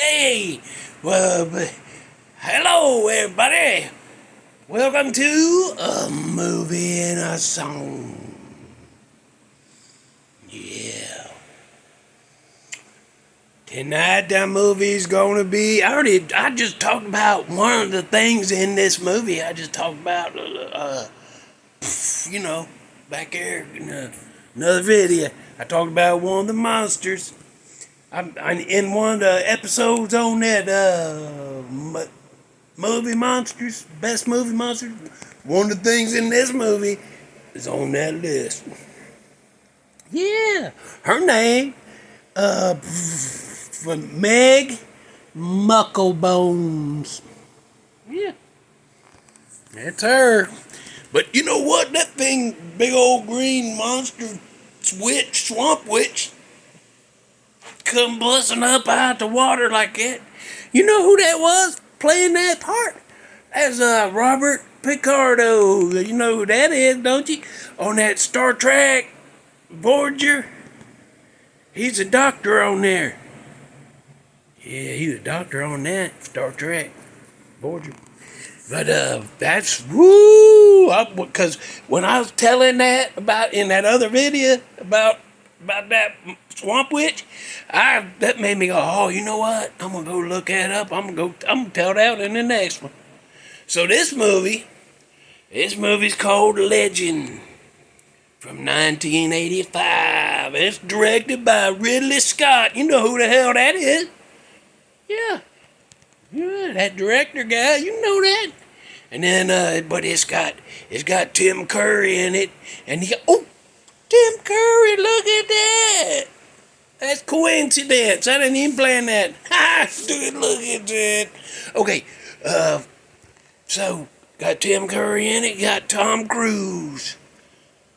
Hey, hello everybody. Welcome to A Movie and a Song. Yeah. Tonight the movie's gonna be, I just talked about one of the things in this movie. I just talked about, back there in another video. I talked about one of the monsters. I'm in one of the episodes on that movie monsters, best movie monsters. One of the things in this movie is on that list. Yeah, her name, Meg Mucklebones. Yeah, that's her. But you know what? That thing, big old green monster, swamp witch, come busting up out the water like that. You know who that was playing that part? That's Robert Picardo. You know who that is, don't you? On that Star Trek Voyager. He's a doctor on there. Yeah, he's a doctor on that Star Trek Voyager. But that's woo. Because when I was telling that about in that other video about that swamp witch, that made me go, oh, you know what? I'm gonna go look that up. I'm gonna tell that in the next one. So this movie's called Legend from 1985. It's directed by Ridley Scott. You know who the hell that is? Yeah, that director guy. You know that. And then, but it's got Tim Curry in it, and Tim Curry, look at that. That's coincidence. I didn't even plan that. Ha! Look at that. Okay, so got Tim Curry in it, got Tom Cruise.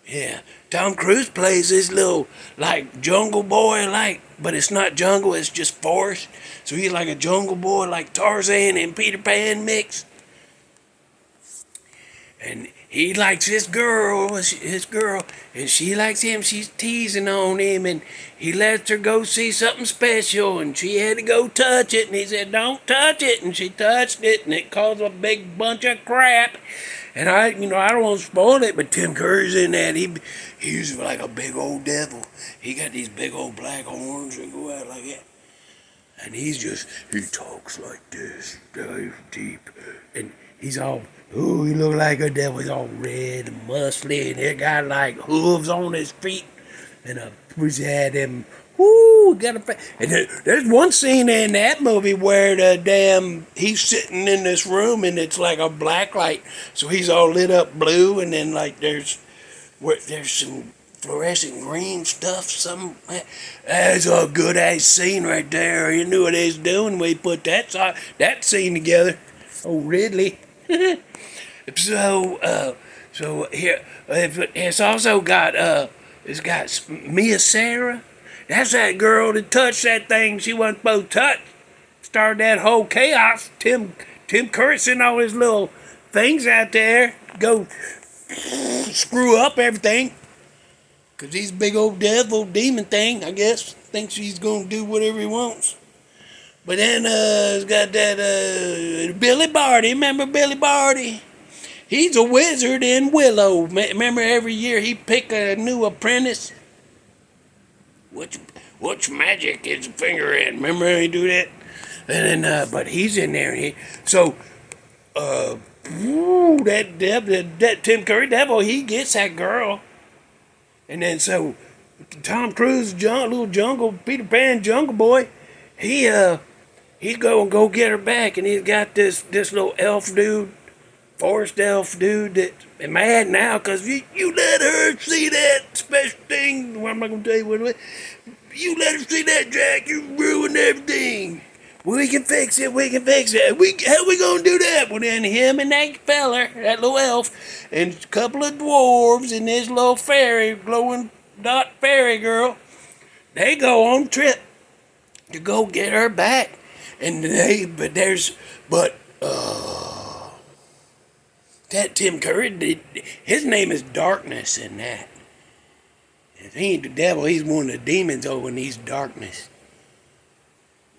Yeah, Tom Cruise plays this little, like, jungle boy, but it's not jungle, it's just forest. So he's like a jungle boy, like Tarzan and Peter Pan mix. And he likes his girl, and she likes him. She's teasing on him, and he lets her go see something special, and she had to go touch it, and he said, don't touch it, and she touched it, and it caused a big bunch of crap. And I don't want to spoil it, but Tim Curry's in that. He's like a big old devil. He got these big old black horns that go out like that. And he talks like this, dive deep, and he's all, he look like a devil. He's all red and muscly, and he got like hooves on his feet, and we had him. And there's one scene in that movie where he's sitting in this room, and it's like a black light, so he's all lit up blue, and then like there's some fluorescent green stuff. That's a good ass scene right there. You knew what he was doing when he put that scene together. Oh, Ridley. So here it's also got Sara. That's that girl that touched that thing she wasn't supposed to touch. Started that whole chaos. Tim Curry sent all his little things out there, go screw up everything. Cause he's a big old devil demon thing, I guess. Thinks he's gonna do whatever he wants. But then it's got that Billy Barty. Remember Billy Barty? He's a wizard in Willow. Remember every year he pick a new apprentice? Which magic is a finger in? Remember how he do that? And then, but he's in there. That Tim Curry devil, he gets that girl. And then so Tom Cruise, little jungle, Peter Pan jungle boy, he's go get her back, and he's got this little elf dude, forest elf dude that's mad now because you let her see that special thing. Well, I'm not going to tell you what it was. You let her see that, Jack. You ruined everything. We can fix it. How we going to do that? Well, then him and that feller, that little elf, and a couple of dwarves and this little fairy, glowing dot fairy girl, they go on a trip to go get her back. And that Tim Curry, his name is Darkness in that. He ain't the devil, he's one of the demons over, and he's Darkness.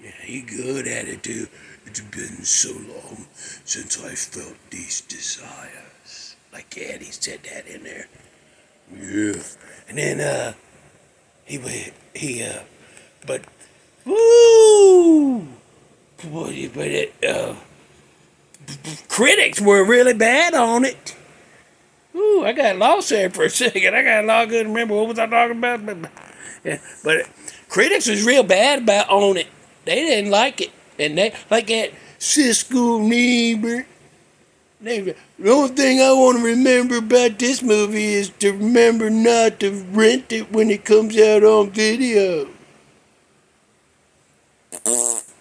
Yeah, he good at it too. It's been so long since I felt these desires. Like, yeah, he said that in there. Yeah. And then, but, woo! But critics were really bad on it. Ooh, I got lost there for a second. I couldn't remember what was I talking about. But critics was real bad about on it. They didn't like it, and they like that Cisco neighbor. The only thing I want to remember about this movie is to remember not to rent it when it comes out on video.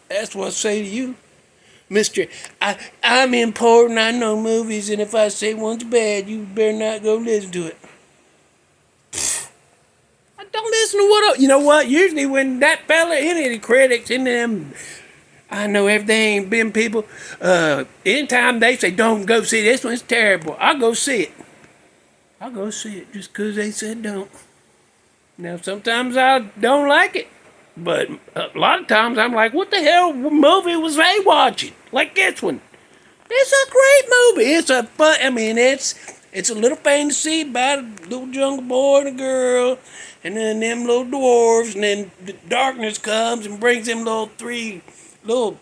That's what I say to you, Mister. I'm important. I know movies, and if I say one's bad, you better not go listen to it. I don't listen to what. You know what? Usually when that fella, any of the critics, any of them, I know everything. Been people. Anytime they say don't go see this one, it's terrible. I'll go see it. I'll go see it just 'cause they said don't. Now sometimes I don't like it. But a lot of times I'm like, what the hell movie was they watching? Like this one. It's a great movie. It's a fun. I mean, it's a little fantasy about a little jungle boy and a girl, and then them little dwarves, and then the darkness comes and brings them three little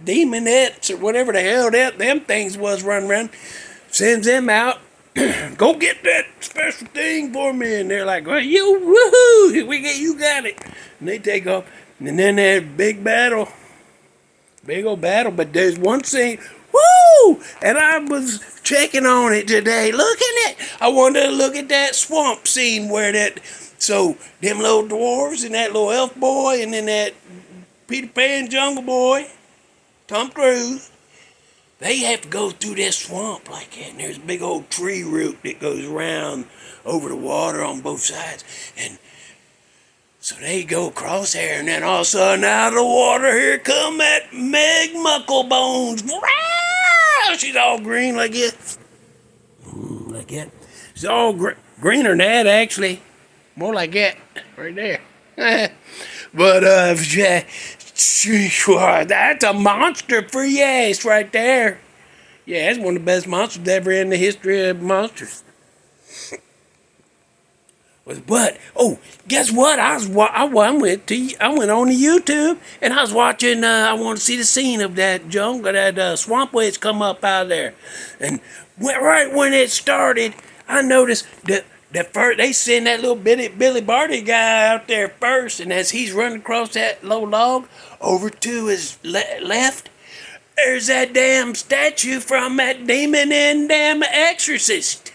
demonettes or whatever the hell them things was running around. Sends them out. Go get that special thing for me, and they're like, well, woohoo, you got it. And they take off, and then that big old battle. But there's one scene, woo! And I was checking on it today, looking at. I wanted to look at that swamp scene where so them little dwarves and that little elf boy, and then that Peter Pan jungle boy, Tom Cruise. They have to go through that swamp like that, and there's a big old tree root that goes around over the water on both sides. And so they go across there, and then all of a sudden out of the water, here come that Meg Mucklebones. She's all green like that. Like that. She's all greener than that, actually. More like that, right there. But, that's a monster for yes right there. Yeah, that's one of the best monsters ever in the history of monsters. But guess what? I went on to YouTube and I was watching. I want to see the scene of that jungle, that swamp witch come up out of there, and right when it started, I noticed that first they send that little Billy Barty guy out there first, and as he's running across that low log over to his left, there's that damn statue from that demon and damn exorcist.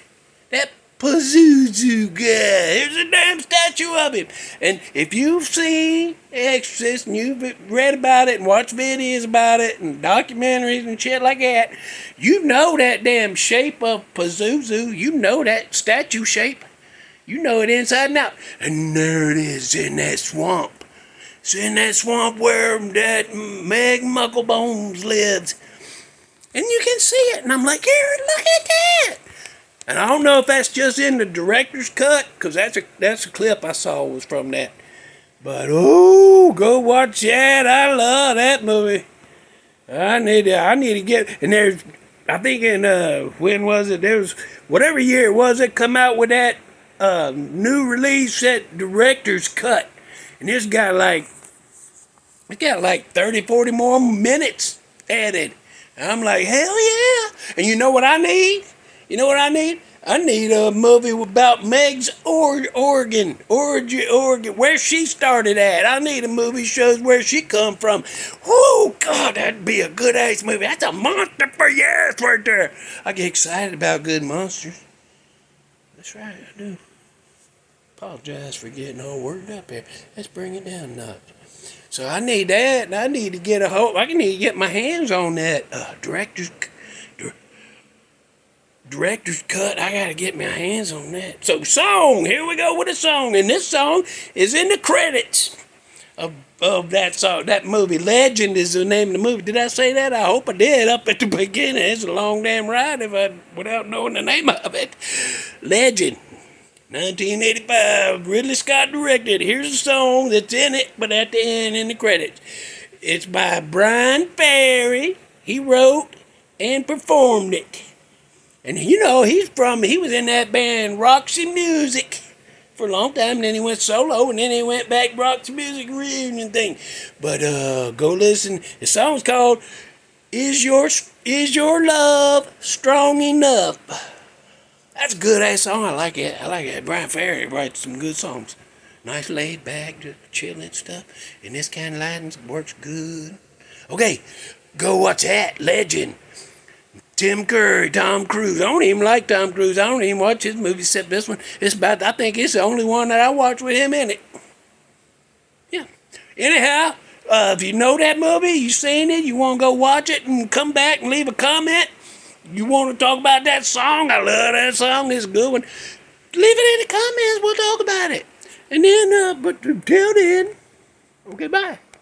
That Pazuzu guy. There's a damn statue of him. And if you've seen Exorcist and you've read about it and watched videos about it and documentaries and shit like that, you know that damn shape of Pazuzu. You know that statue shape. You know it inside and out. And there it is in that swamp. It's in that swamp where that Meg Mucklebones lives. And you can see it. And I'm like, here, look at that. And I don't know if that's just in the director's cut, because that's a clip I saw was from that. But, go watch that. I love that movie. I need to get, and there's, I think in, when was it? There was, whatever year it was, it come out with that new release, that director's cut. And this got like 30, 40 more minutes added. And I'm like, hell yeah. And you know what I need? You know what I need? I need a movie about Meg's origin, where she started at. I need a movie shows where she come from. Whoa, God, that'd be a good ass movie. That's a monster for yes right there. I get excited about good monsters. That's right, I do. Apologize for getting all worked up here. Let's bring it down a notch. So I need that, and I need to get I need to get my hands on that director's cut. I gotta get my hands on that. So song, here we go with a song, and this song is in the credits of that song, that movie. Legend is the name of the movie. Did I say that? I hope I did up at the beginning. It's a long damn ride without knowing the name of it. Legend. 1985, Ridley Scott directed. Here's a song that's in it, but at the end in the credits. It's by Brian Ferry. He wrote and performed it. And you know, he was in that band Roxy Music for a long time, and then he went solo, and then he went back Roxy Music reunion thing. But go listen. The song's called Is Your Love Strong Enough? That's a good ass song. I like it. Brian Ferry writes some good songs. Nice laid back, just chilling stuff. And this kind of lighting works good. Okay, go watch that. Legend. Tim Curry, Tom Cruise. I don't even like Tom Cruise. I don't even watch his movies except this one. I think it's the only one that I watch with him in it. Yeah. Anyhow, if you know that movie, you seen it, you want to go watch it and come back and leave a comment, you want to talk about that song, I love that song, it's a good one, leave it in the comments, we'll talk about it. And then, but until then, okay, bye.